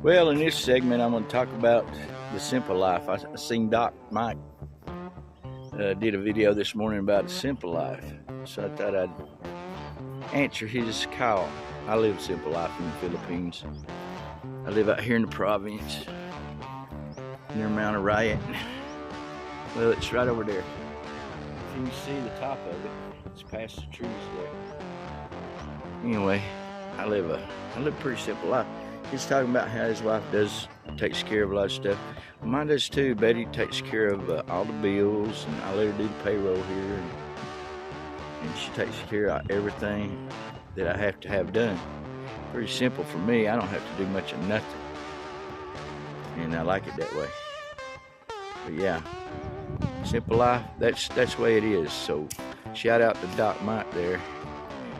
Well, in this segment, I'm going to talk about the simple life. I seen Doc Mike did a video this morning about a simple life, so I thought I'd answer his call. I live a simple life in the Philippines. I live out here in the province, near Mount Arayat. Well, it's right over there. If you can see the top of it, it's past the trees there. Anyway, I live a pretty simple life. He's talking about how his wife takes care of a lot of stuff. Mine does too. Betty takes care of all the bills, and I let her do the payroll here, and she takes care of everything that I have to have done. Pretty simple for me. I don't have to do much of nothing, and I like it that way. But yeah, simple life. That's the way it is. So shout out to Doc Mike there.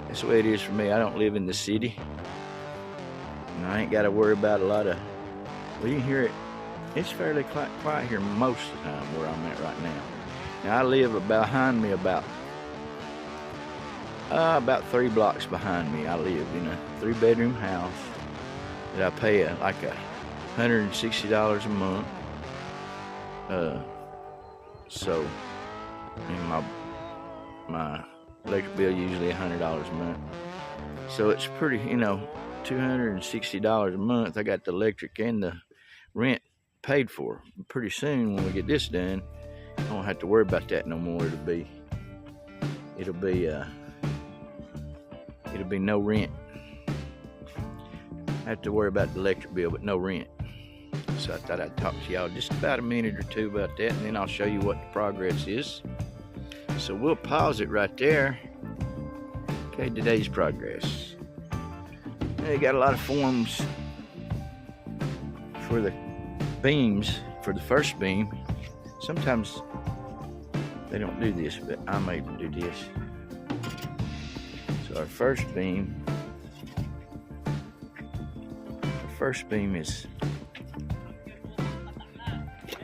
That's the way it is for me. I don't live in the city. And I ain't got to worry about a lot of, well, you can hear it. It's fairly quiet here most of the time where I'm at right now. Now I live behind me about 3 blocks behind me. I live in a 3-bedroom house that I pay like $160 a month. So, and my electric bill usually $100 a month. So it's pretty, $260 a month. I got the electric and the rent paid for. Pretty soon when we get this done, I don't have to worry about that no more. It'll be no rent. I have to worry about the electric bill, but no rent. So I thought I'd talk to y'all just about a minute or two about that, and then I'll show you what the progress is. So we'll pause it right there. Okay, today's progress. They got a lot of forms for the beams, for the first beam. Sometimes they don't do this, but I'm able to do this. So our first beam is,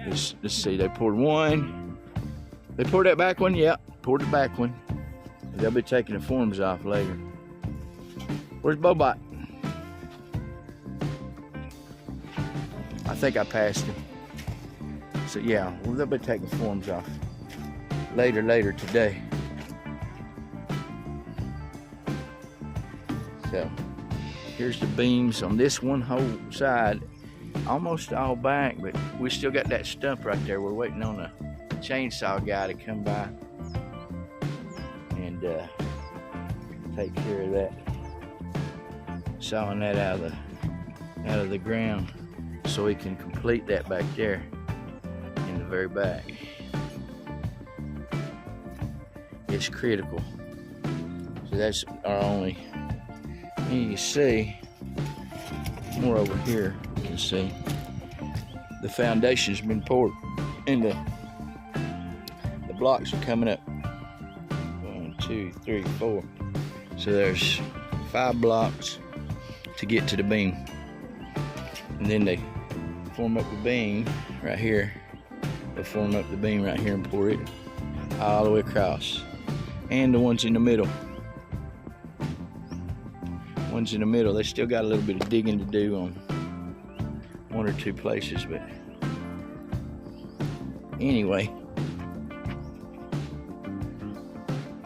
let's see, they poured one. They poured that back one, yep, poured the back one. They'll be taking the forms off later. Where's Bobot? I think I passed him. So yeah, well, they'll be taking forms off later today. So here's the beams on this one whole side, almost all back, but we still got that stump right there. We're waiting on a chainsaw guy to come by and take care of that, sawing that out of the ground, so we can complete that back there in the very back. It's critical. So that's our only, and you can see more over here. You can see the foundation's been poured and the blocks are coming up. 1, 2, 3, 4. So there's 5 blocks to get to the beam, and then they form up the beam right here. They'll form up the beam right here and pour it all the way across, and the ones in the middle. Ones in the middle, they still got a little bit of digging to do on 1 or 2 places, but anyway,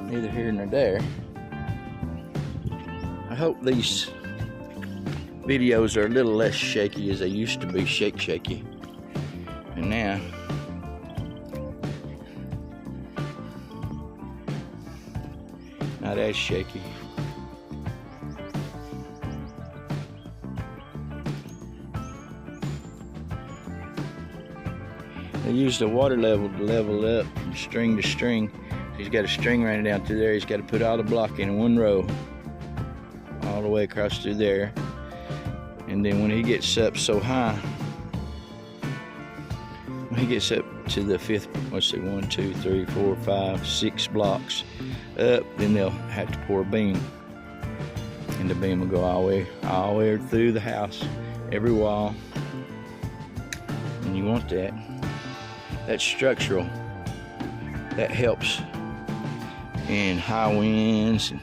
neither here nor there. I hope these videos are a little less shaky as they used to be, shaky, and now not as shaky. They use the water level to level up from string to string. He's got a string running down through there. He's got to put all the block in one row all the way across through there. And then when he gets up so high, when he gets up to the 5th, let's see, 1, 2, 3, 4, 5, 6 blocks up, then they'll have to pour a beam. And the beam will go all the way through the house, every wall. And you want that. That's structural. That helps in high winds and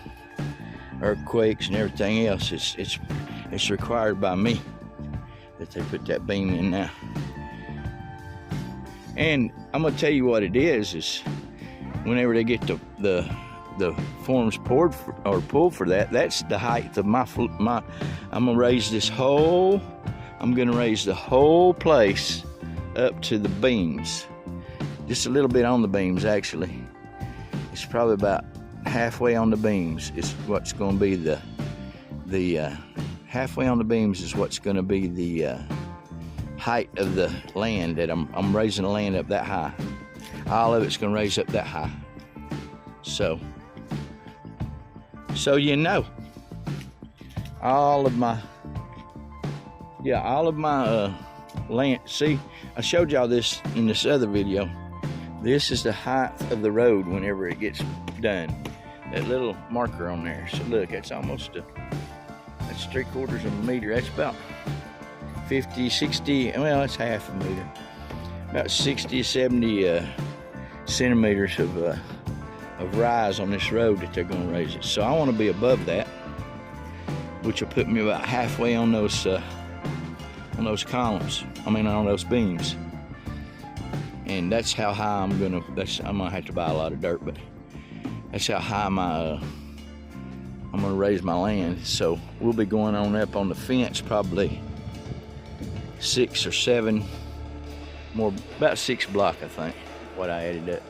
earthquakes and everything else. It's required by me. that they put that beam in now. And I'm gonna tell you what it is whenever they get the forms poured or pulled for that, that's the height of my I'm gonna raise this whole, I'm gonna raise the whole place up to the beams. Just a little bit on the beams, actually. It's probably about halfway on the beams is what's gonna be the halfway on the beams is what's gonna be the height of the land that I'm raising the land up that high. All of it's gonna raise up that high. So you know, all of my land. See, I showed y'all this in this other video. This is the height of the road whenever it gets done. That little marker on there. So look, that's almost that's 3/4 of a meter. That's about 50, 60, well, it's half a meter. About 60, 70 centimeters of rise on this road that they're gonna raise it. So I wanna be above that, which will put me about halfway on those columns. I mean, on those beams. And that's how high I'm gonna have to buy a lot of dirt, but that's how high I'm gonna raise my land. So we'll be going on up on the fence probably 6 or 7 more, about 6 block, I think, what I added up.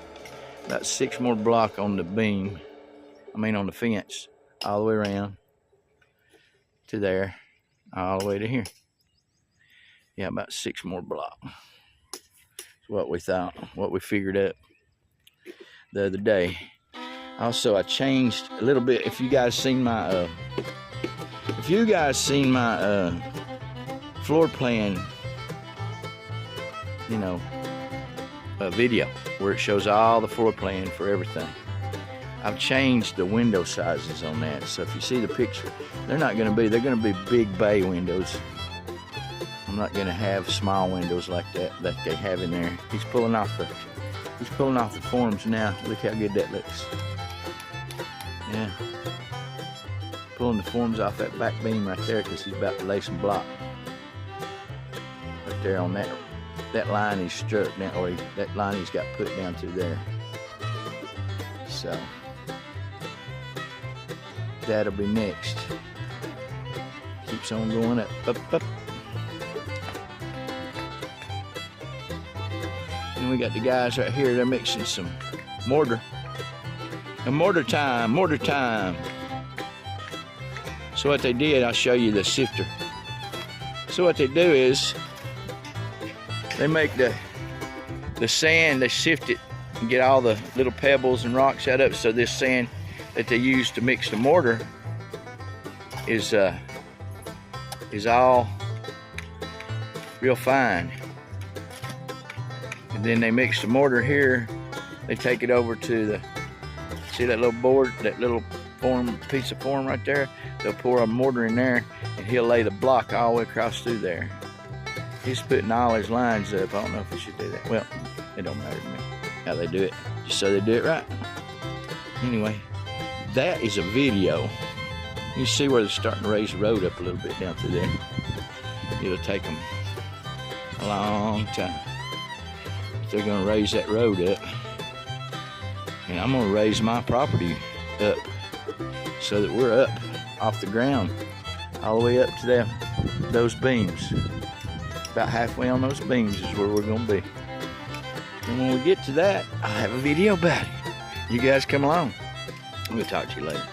About 6 more block on the beam, I mean on the fence, all the way around to there, all the way to here. Yeah, about 6 more block. That's what we thought, what we figured out the other day. Also, I changed a little bit. If you guys seen my floor plan, you know, video where it shows all the floor plan for everything, I've changed the window sizes on that. So if you see the picture, they're gonna be big bay windows. I'm not gonna have small windows like that they have in there. He's pulling off the forms now. Look how good that looks. Yeah, pulling the forms off that back beam right there because he's about to lay some block right there on that line he's struck down, or that line he's got put down through there. So that'll be next. Keeps on going up. And we got the guys right here, they're mixing some mortar. And mortar time. So what they did, I'll show you the sifter. So what they do is, they make the sand, they sift it and get all the little pebbles and rocks out of it. So this sand that they use to mix the mortar is all real fine. And then they mix the mortar here. They take it over to the, see that little board, that little piece of form right there? They'll pour a mortar in there and he'll lay the block all the way across through there. He's putting all his lines up. I don't know if he should do that. Well, it don't matter to me how they do it, just so they do it right. Anyway, that is a video. You see where they're starting to raise the road up a little bit down through there. It'll take them a long time. They're gonna raise that road up. And I'm gonna raise my property up so that we're up off the ground all the way up to those beams. About halfway on those beams is where we're gonna be. And when we get to that, I'll have a video about it. You guys come along. We'll talk to you later.